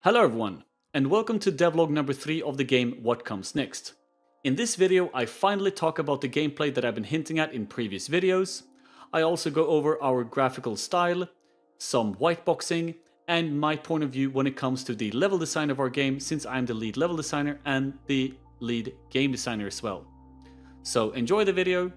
Hello everyone, and welcome to devlog number 3 of the game What Comes Next. In this video, I finally talk about the gameplay that I've been hinting at in previous videos. I also go over our graphical style, some whiteboxing, and my point of view when it comes to the level design of our game, since I'm the lead level designer and the lead game designer as well. So enjoy the video.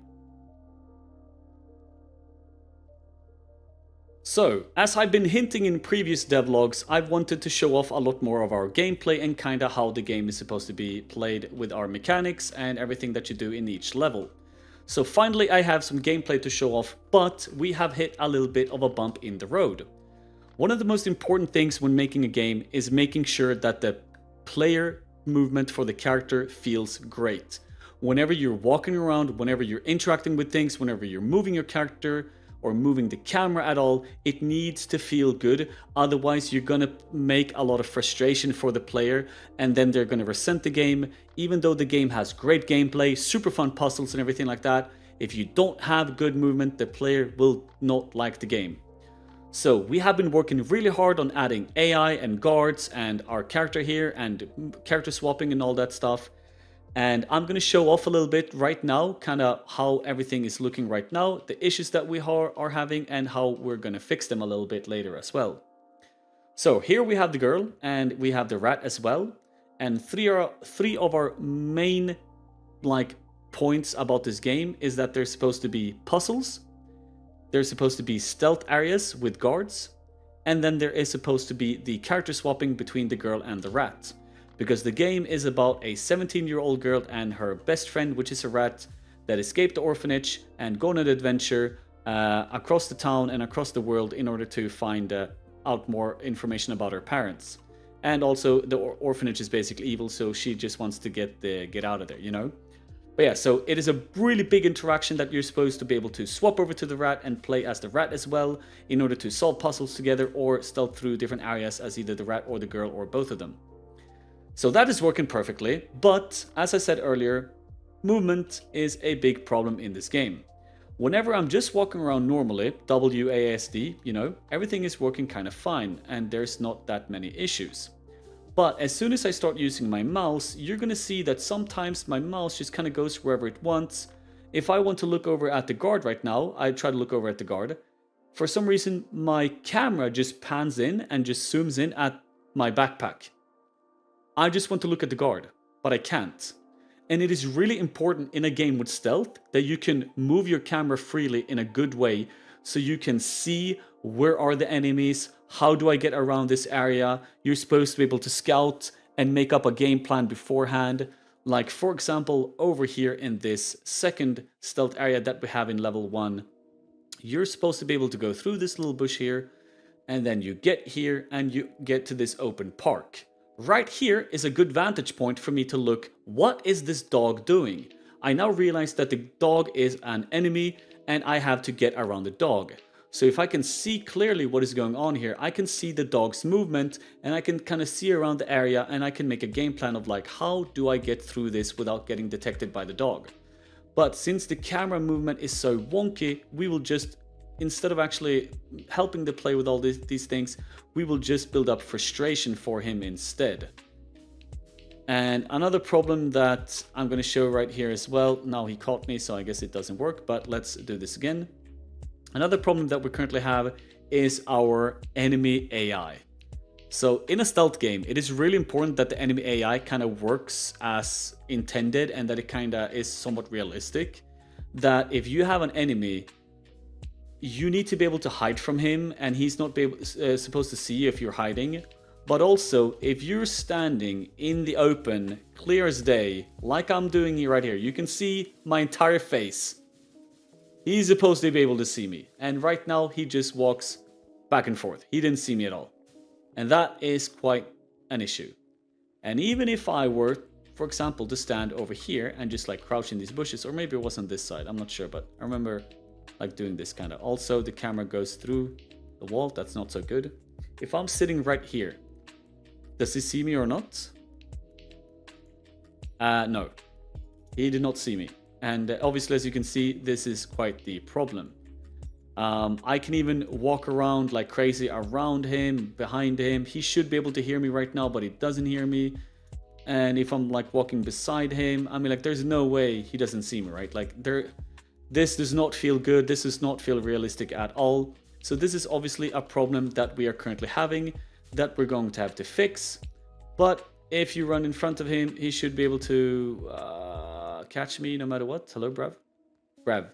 So, as I've been hinting in previous devlogs, I've wanted to show off a lot more of our gameplay and kinda how the game is supposed to be played with our mechanics and everything that you do in each level. So finally I have some gameplay to show off, but we have hit a little bit of a bump in the road. One of the most important things when making a game is making sure that the player movement for the character feels great. Whenever you're walking around, whenever you're interacting with things, whenever you're moving your character, or moving the camera at all, it needs to feel good. Otherwise you're gonna make a lot of frustration for the player, and then they're gonna resent the game. Even though the game has great gameplay, super fun puzzles and everything like that, if you don't have good movement, the player will not like the game. So we have been working really hard on adding AI and guards and our character here and character swapping and all that stuff. And I'm going to show off a little bit right now, kind of how everything is looking right now, the issues that we are having, and how we're going to fix them a little bit later as well. So here we have the girl, and we have the rat as well. And three of our main points about this game is that there's supposed to be puzzles, there's supposed to be stealth areas with guards, and then there is supposed to be the character swapping between the girl and the rat. Because the game is about a 17-year-old girl and her best friend, which is a rat, that escaped the orphanage and go on an adventure across the town and across the world in order to find out more information about her parents. And also the orphanage is basically evil, so she just wants to get out of there, you know? But yeah, so it is a really big interaction that you're supposed to be able to swap over to the rat and play as the rat as well in order to solve puzzles together or stealth through different areas as either the rat or the girl or both of them. So that is working perfectly, but as I said earlier, movement is a big problem in this game. Whenever I'm just walking around normally, WASD, you know, everything is working kind of fine and there's not that many issues. But as soon as I start using my mouse, you're gonna see that sometimes my mouse just kind of goes wherever it wants. If I want to look over at the guard right now, I try to look over at the guard. For some reason, my camera just pans in and just zooms in at my backpack. I just want to look at the guard, but I can't. And it is really important in a game with stealth that you can move your camera freely in a good way so you can see where are the enemies, how do I get around this area. You're supposed to be able to scout and make up a game plan beforehand. Like for example, over here in this second stealth area that we have in level 1, you're supposed to be able to go through this little bush here, and then you get here and you get to this open park. Right here is a good vantage point for me to look, what is this dog doing? I now realize that the dog is an enemy and I have to get around the dog. So if I can see clearly what is going on here, I can see the dog's movement and I can kind of see around the area and I can make a game plan of like, how do I get through this without getting detected by the dog? But since the camera movement is so wonky, we will just, instead of actually helping the player with all these things, we will just build up frustration for him instead. And another problem that I'm going to show right here as well, now he caught me so I guess it doesn't work, but let's do this again. Another problem that we currently have is our enemy AI. So in a stealth game, it is really important that the enemy AI kind of works as intended and that it kind of is somewhat realistic. That if you have an enemy, you need to be able to hide from him and he's not supposed to see you if you're hiding. But also, if you're standing in the open, clear as day, like I'm doing right here, you can see my entire face. He's supposed to be able to see me. And right now, he just walks back and forth. He didn't see me at all. And that is quite an issue. And even if I were, for example, to stand over here and just like crouch in these bushes, or maybe it was on this side, I'm not sure, but I remember like doing this kind of. Also, the camera goes through the wall. That's not so good. If I'm sitting right here, does he see me or not? No, he did not see me. And obviously, as you can see, this is quite the problem. I can even walk around like crazy around him, behind him. He should be able to hear me right now, but he doesn't hear me. And if I'm like walking beside him, I mean, like, there's no way he doesn't see me, right? Like, this does not feel good. This does not feel realistic at all. So this is obviously a problem that we are currently having that we're going to have to fix. But if you run in front of him, he should be able to catch me no matter what. Hello, Brav. Brav.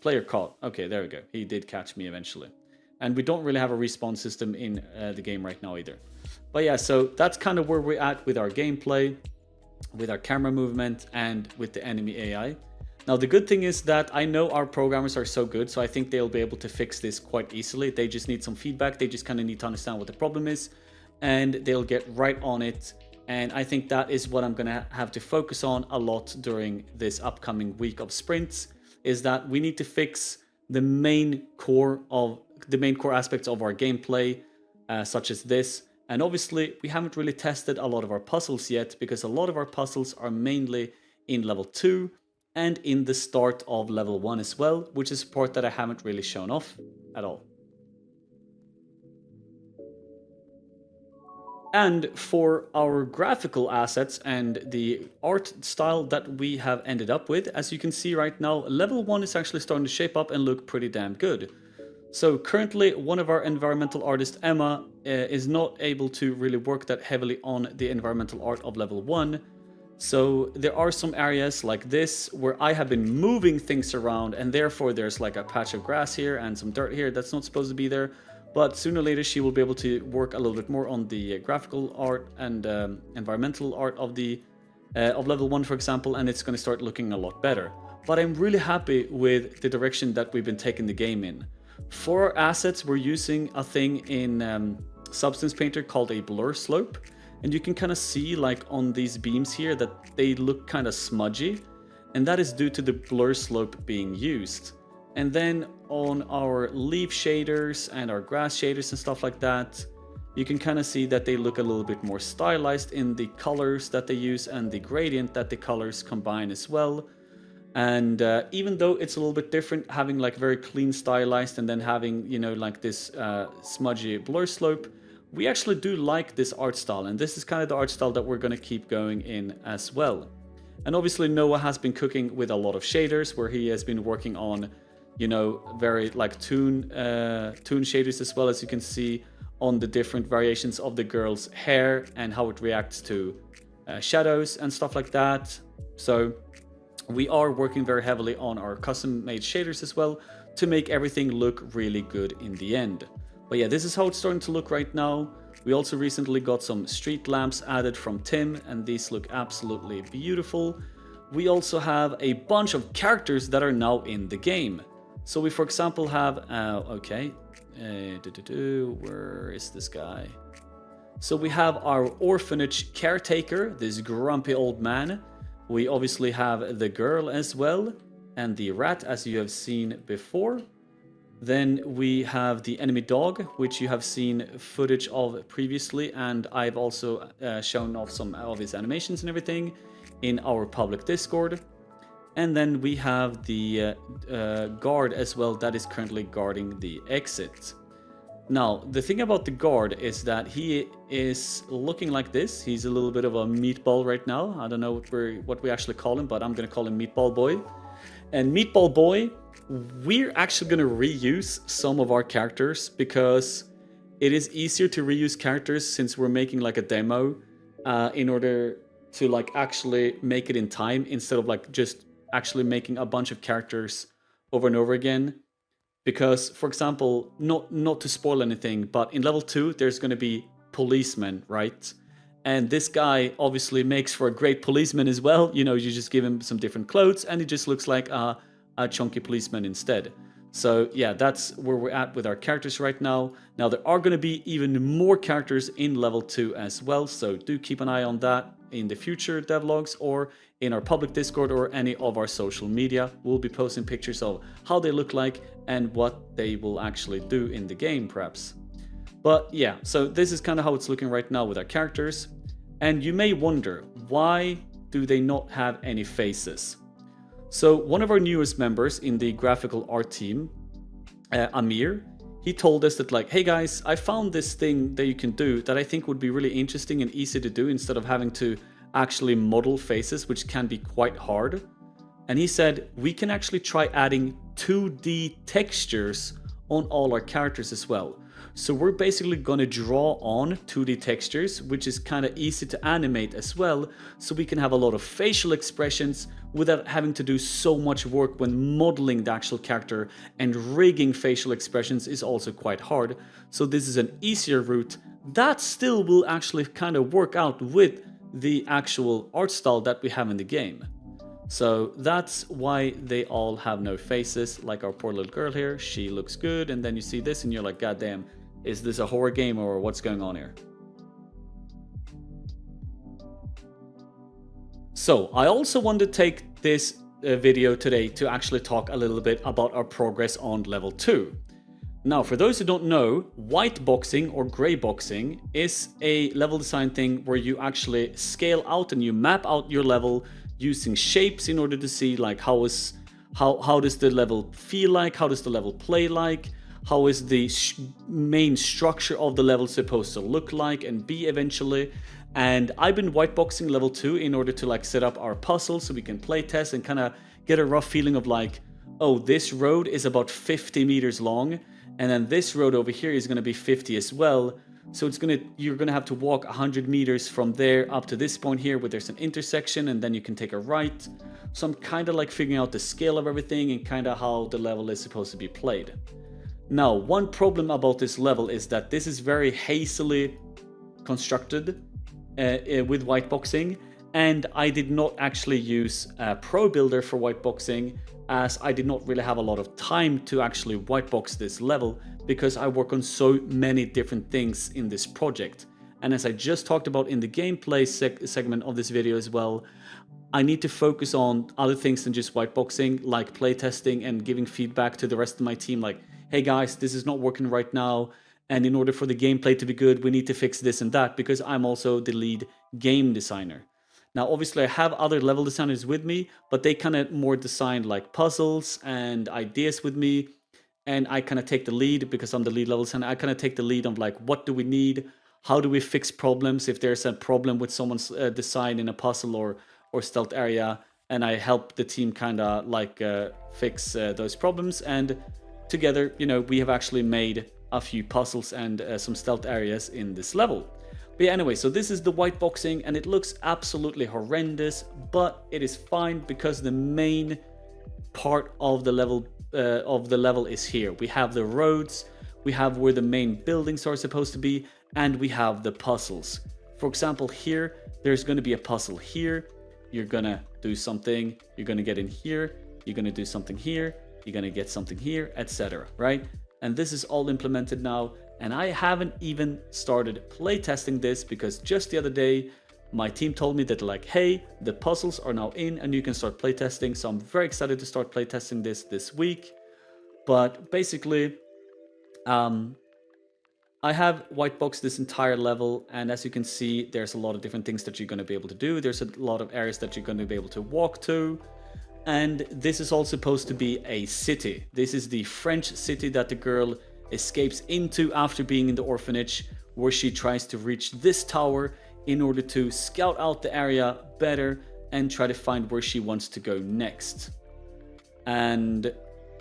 Player caught. Okay, there we go. He did catch me eventually. And we don't really have a respawn system in the game right now either. But yeah, so that's kind of where we're at with our gameplay, with our camera movement, and with the enemy AI. Now, the good thing is that I know our programmers are so good, so I think they'll be able to fix this quite easily. They just need some feedback. They just kind of need to understand what the problem is, and they'll get right on it. And I think that is what I'm going to have to focus on a lot during this upcoming week of sprints, is that we need to fix the main core aspects of our gameplay, such as this. And obviously, we haven't really tested a lot of our puzzles yet, because a lot of our puzzles are mainly in level 2 and in the start of level 1 as well, which is a part that I haven't really shown off at all. And for our graphical assets and the art style that we have ended up with, as you can see right now, level 1 is actually starting to shape up and look pretty damn good. So currently, one of our environmental artists, Emma, is not able to really work that heavily on the environmental art of level 1. So there are some areas like this where I have been moving things around, and therefore there's like a patch of grass here and some dirt here that's not supposed to be there. But sooner or later she will be able to work a little bit more on the graphical art and environmental art of level 1, for example, and it's going to start looking a lot better. But I'm really happy with the direction that we've been taking the game in. For our assets, we're using a thing in Substance Painter called a blur slope. And you can kind of see, like, on these beams here that they look kind of smudgy. And that is due to the blur slope being used. And then on our leaf shaders and our grass shaders and stuff like that, you can kind of see that they look a little bit more stylized in the colors that they use and the gradient that the colors combine as well. And even though it's a little bit different, having like very clean stylized and then having, you know, like this smudgy blur slope, we actually do like this art style, and this is kind of the art style that we're going to keep going in as well. And obviously Noah has been cooking with a lot of shaders, where he has been working on, you know, very like toon shaders, as well as you can see on the different variations of the girl's hair and how it reacts to shadows and stuff like that. So we are working very heavily on our custom made shaders as well to make everything look really good in the end. But yeah, this is how it's starting to look right now. We also recently got some street lamps added from Tim, and these look absolutely beautiful. We also have a bunch of characters that are now in the game. So we, for example, have, where is this guy? So we have our orphanage caretaker, this grumpy old man. We obviously have the girl as well, and the rat, as you have seen before. Then we have the enemy dog, which you have seen footage of previously, and I've also shown off some of his animations and everything in our public Discord. And then we have the guard as well that is currently guarding the exit. Now, the thing about the guard is that he is looking like this. He's a little bit of a meatball right now. I don't know what we actually call him, but I'm going to call him Meatball Boy. And Meatball Boy, we're actually going to reuse some of our characters because it is easier to reuse characters since we're making like a demo in order to like actually make it in time instead of like just actually making a bunch of characters over and over again. Because, for example, not to spoil anything, but in level 2 there's going to be policemen, right? And this guy obviously makes for a great policeman as well. You know, you just give him some different clothes and he just looks like a chunky policeman instead. So yeah, that's where we're at with our characters right now. Now there are going to be even more characters in level 2 as well, so do keep an eye on that in the future devlogs or in our public Discord or any of our social media. We'll be posting pictures of how they look like and what they will actually do in the game perhaps. But yeah, so this is kind of how it's looking right now with our characters. And you may wonder, why do they not have any faces? So one of our newest members in the graphical art team, Amir, he told us that like, hey guys, I found this thing that you can do that I think would be really interesting and easy to do instead of having to actually model faces, which can be quite hard. And he said, we can actually try adding 2D textures on all our characters as well. So we're basically going to draw on 2D textures, which is kind of easy to animate as well, so we can have a lot of facial expressions without having to do so much work when modeling the actual character, and rigging facial expressions is also quite hard. So this is an easier route that still will actually kind of work out with the actual art style that we have in the game. So that's why they all have no faces, like our poor little girl here. She looks good, and then you see this and you're like, god damn, is this a horror game or what's going on here? So I also want to take this video today to actually talk a little bit about our progress on level 2. Now, for those who don't know, Whiteboxing or Greyboxing is a level design thing where you actually scale out and you map out your level using shapes in order to see like how does the level feel like, how does the level play like, how is the main structure of the level supposed to look like and be eventually. And I've been whiteboxing level 2 in order to like set up our puzzles so we can play test and kind of get a rough feeling of like, oh, this road is about 50 meters long, and then this road over here is going to be 50 as well. So you're gonna have to walk 100 meters from there up to this point here where there's an intersection, and then you can take a right. So I'm kind of like figuring out the scale of everything and kind of how the level is supposed to be played. Now, one problem about this level is that this is very hazily constructed with whiteboxing, and I did not actually use Pro Builder for whiteboxing, as I did not really have a lot of time to actually whitebox this level because I work on so many different things in this project. And as I just talked about in the gameplay segment of this video as well, I need to focus on other things than just whiteboxing, like playtesting and giving feedback to the rest of my team, like, hey guys, this is not working right now, and in order for the gameplay to be good, we need to fix this and that, because I'm also the lead game designer. Now, obviously, I have other level designers with me, but they kind of more design like puzzles and ideas with me, and I kind of take the lead because I'm the lead level designer. I kind of take the lead on like, what do we need? How do we fix problems if there's a problem with someone's design in a puzzle or stealth area, and I help the team kind of like fix those problems. And together, you know, we have actually made a few puzzles and some stealth areas in this level. But yeah, anyway, so this is the whiteboxing, and it looks absolutely horrendous, but it is fine because the main part of the level is here. We have the roads, we have where the main buildings are supposed to be, and we have the puzzles. For example, here, there's going to be a puzzle here. You're gonna do something, you're gonna get in here, you're gonna do something here, you're gonna get something here, etc. Right? And this is all implemented now, and I haven't even started playtesting this because just the other day my team told me that like, hey, the puzzles are now in and you can start playtesting. So I'm very excited to start playtesting this week. But basically, I have whiteboxed this entire level, and as you can see, there's a lot of different things that you're going to be able to do. There's a lot of areas that you're going to be able to walk to. And this is all supposed to be a city. This is the French city that the girl escapes into after being in the orphanage, where she tries to reach this tower in order to scout out the area better and try to find where she wants to go next. And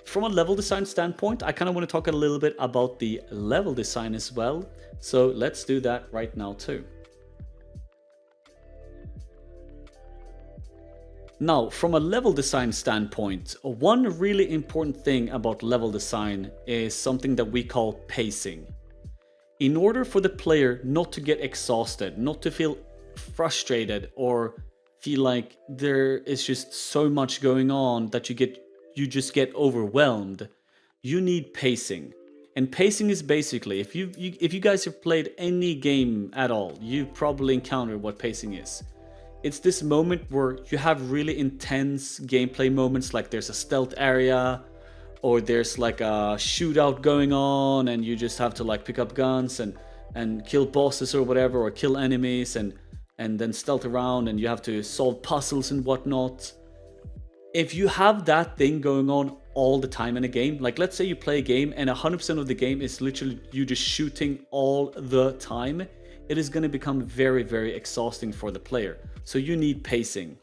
from a level design standpoint, I kind of want to talk a little bit about the level design as well. So let's do that right now too. Now, from a level design standpoint, one really important thing about level design is something that we call pacing. In order for the player not to get exhausted, not to feel frustrated or feel like there is just so much going on that you just get overwhelmed, you need pacing. And pacing is basically, if you guys have played any game at all, you've probably encountered what pacing is. It's this moment where you have really intense gameplay moments, like there's a stealth area, or there's like a shootout going on and you just have to like pick up guns and kill bosses or whatever, or kill enemies and then stealth around, and you have to solve puzzles and whatnot. if you have that thing going on all the time in a game, like let's say you play a game and 100% of the game is literally you just shooting all the time, it is going to become very, very exhausting for the player. So you need pacing.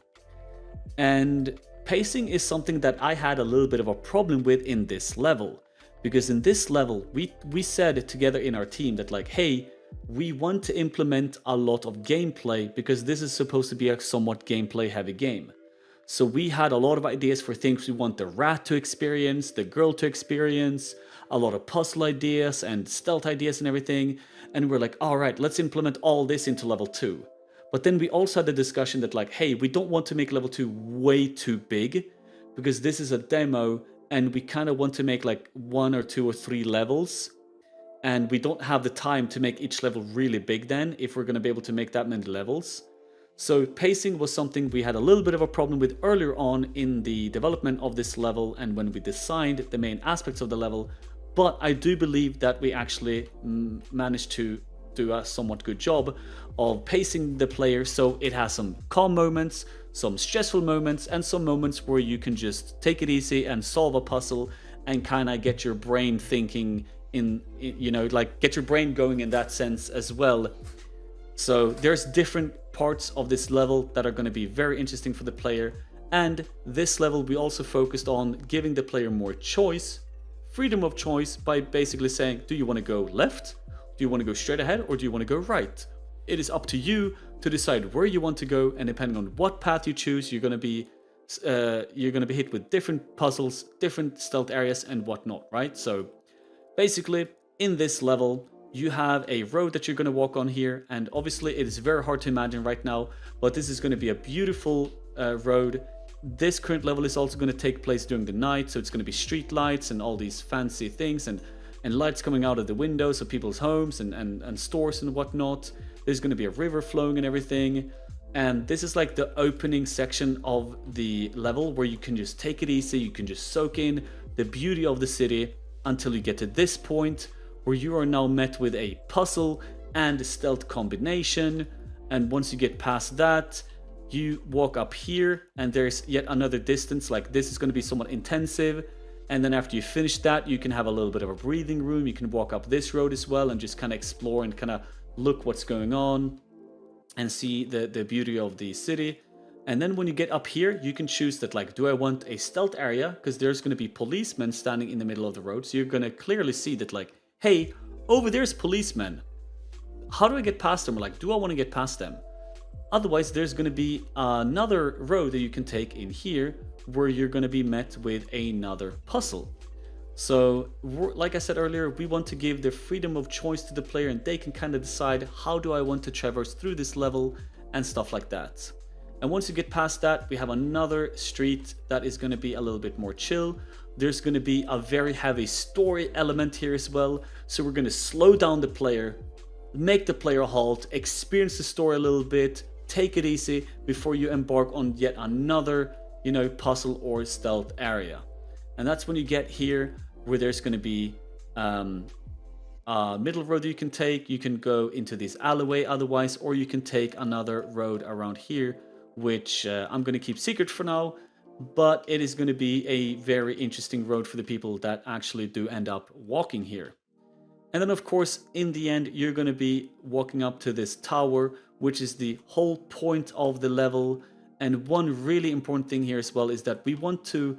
And pacing is something that I had a little bit of a problem with in this level. Because in this level, we said together in our team that like, hey, we want to implement a lot of gameplay because this is supposed to be a somewhat gameplay heavy game. So we had a lot of ideas for things we want the rat to experience, the girl to experience, a lot of puzzle ideas and stealth ideas and everything. And we're like, all right, let's implement all this into level 2. But then we also had the discussion that like, hey, we don't want to make level 2 way too big because this is a demo and we kind of want to make like 1 or 2 or 3 levels. And we don't have the time to make each level really big then if we're going to be able to make that many levels. So pacing was something we had a little bit of a problem with earlier on in the development of this level and when we designed the main aspects of the level. But I do believe that we actually managed to do a somewhat good job of pacing the player so it has some calm moments, some stressful moments, and some moments where you can just take it easy and solve a puzzle and kind of get your brain thinking in, you know, like get your brain going in that sense as well. So there's different parts of this level that are going to be very interesting for the player. And this level we also focused on giving the player more choice, freedom of choice, by basically saying, do you want to go left? Do you want to go straight ahead, or do you want to go right? It is up to you to decide where you want to go, and depending on what path you choose, you're going to be hit with different puzzles, different stealth areas and whatnot, right? So basically in this level you have a road that you're going to walk on here, and obviously it is very hard to imagine right now, but this is going to be a beautiful road. This current level is also going to take place during the night, so it's going to be street lights and all these fancy things and lights coming out of the windows of people's homes and stores and whatnot. There's going to be a river flowing and everything. And this is like the opening section of the level where you can just take it easy, you can just soak in the beauty of the city until you get to this point where you are now met with a puzzle and a stealth combination. And once you get past that, you walk up here and there's yet another distance. Like this is going to be somewhat intensive. And then after you finish that, you can have a little bit of a breathing room. You can walk up this road as well and just kind of explore and kind of look what's going on and see the beauty of the city. And then when you get up here, you can choose that, like, do I want a stealth area? Because there's going to be policemen standing in the middle of the road. So you're going to clearly see that, like, hey, over there's policemen. How do I get past them? Or like, do I want to get past them? Otherwise, there's going to be another road that you can take in here where you're going to be met with another puzzle. So like I said earlier, we want to give the freedom of choice to the player and they can kind of decide, how do I want to traverse through this level and stuff like that. And once you get past that, we have another street that is going to be a little bit more chill. There's going to be a very heavy story element here as well. So we're going to slow down the player, make the player halt, experience the story a little bit, take it easy before you embark on yet another, you know, puzzle or stealth area. And that's when you get here where there's going to be a middle road you can take. You can go into this alleyway otherwise, or you can take another road around here, which I'm going to keep secret for now, but it is going to be a very interesting road for the people that actually do end up walking here. And then of course, in the end, you're going to be walking up to this tower, which is the whole point of the level. And one really important thing here as well is that we want to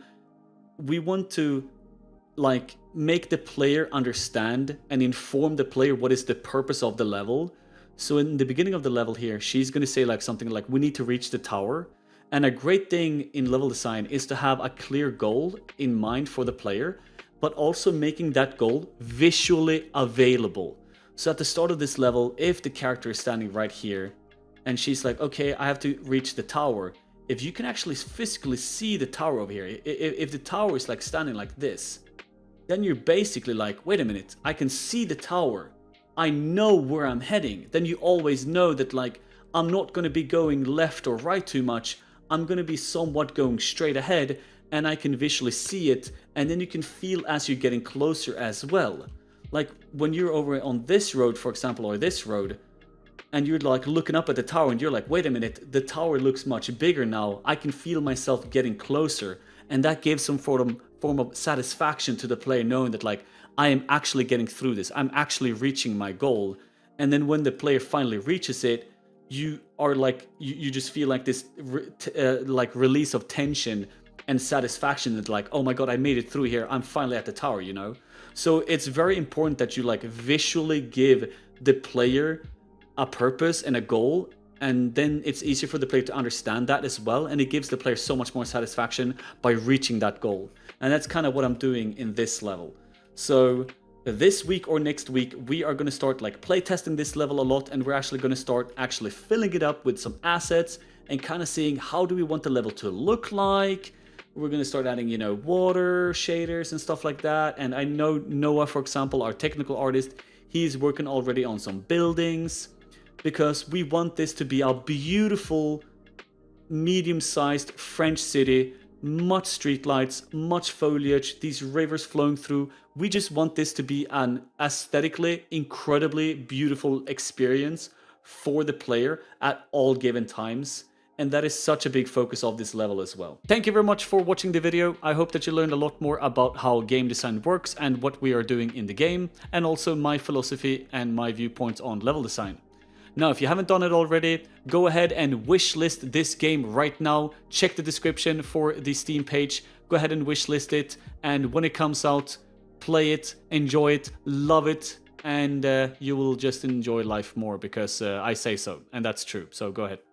like make the player understand and inform the player what is the purpose of the level. So in the beginning of the level here, she's going to say like something like, we need to reach the tower. And a great thing in level design is to have a clear goal in mind for the player, but also making that goal visually available. So at the start of this level, if the character is standing right here and she's like, okay, I have to reach the tower. If you can actually physically see the tower over here, if the tower is like standing like this, then you're basically like, wait a minute, I can see the tower. I know where I'm heading. Then you always know that like, I'm not going to be going left or right too much. I'm going to be somewhat going straight ahead and I can visually see it. And then you can feel as you're getting closer as well. Like when you're over on this road, for example, or this road, and you're like looking up at the tower and you're like, wait a minute, the tower looks much bigger now. I can feel myself getting closer. And that gives some form of satisfaction to the player, knowing that like, I am actually getting through this. I'm actually reaching my goal. And then when the player finally reaches it, you are like, you just feel like this like release of tension and satisfaction that like, oh my god, I made it through here. I'm finally at the tower, you know? So it's very important that you like visually give the player a purpose and a goal, and then it's easier for the player to understand that as well, and it gives the player so much more satisfaction by reaching that goal. And that's kind of what I'm doing in this level. So this week or next week, we are going to start like playtesting this level a lot, and we're actually going to start actually filling it up with some assets and kind of seeing how do we want the level to look like. We're going to start adding, you know, water, shaders and stuff like that. And I know Noah, for example, our technical artist, he's working already on some buildings, because we want this to be a beautiful, medium-sized French city, much streetlights, much foliage, these rivers flowing through. We just want this to be an aesthetically incredibly beautiful experience for the player at all given times. And that is such a big focus of this level as well. Thank you very much for watching the video. I hope that you learned a lot more about how game design works and what we are doing in the game, and also my philosophy and my viewpoints on level design. Now, if you haven't done it already, go ahead and wishlist this game right now. Check the description for the Steam page. Go ahead and wishlist it. And when it comes out, play it, enjoy it, love it. And you will just enjoy life more because I say so. And that's true. So go ahead.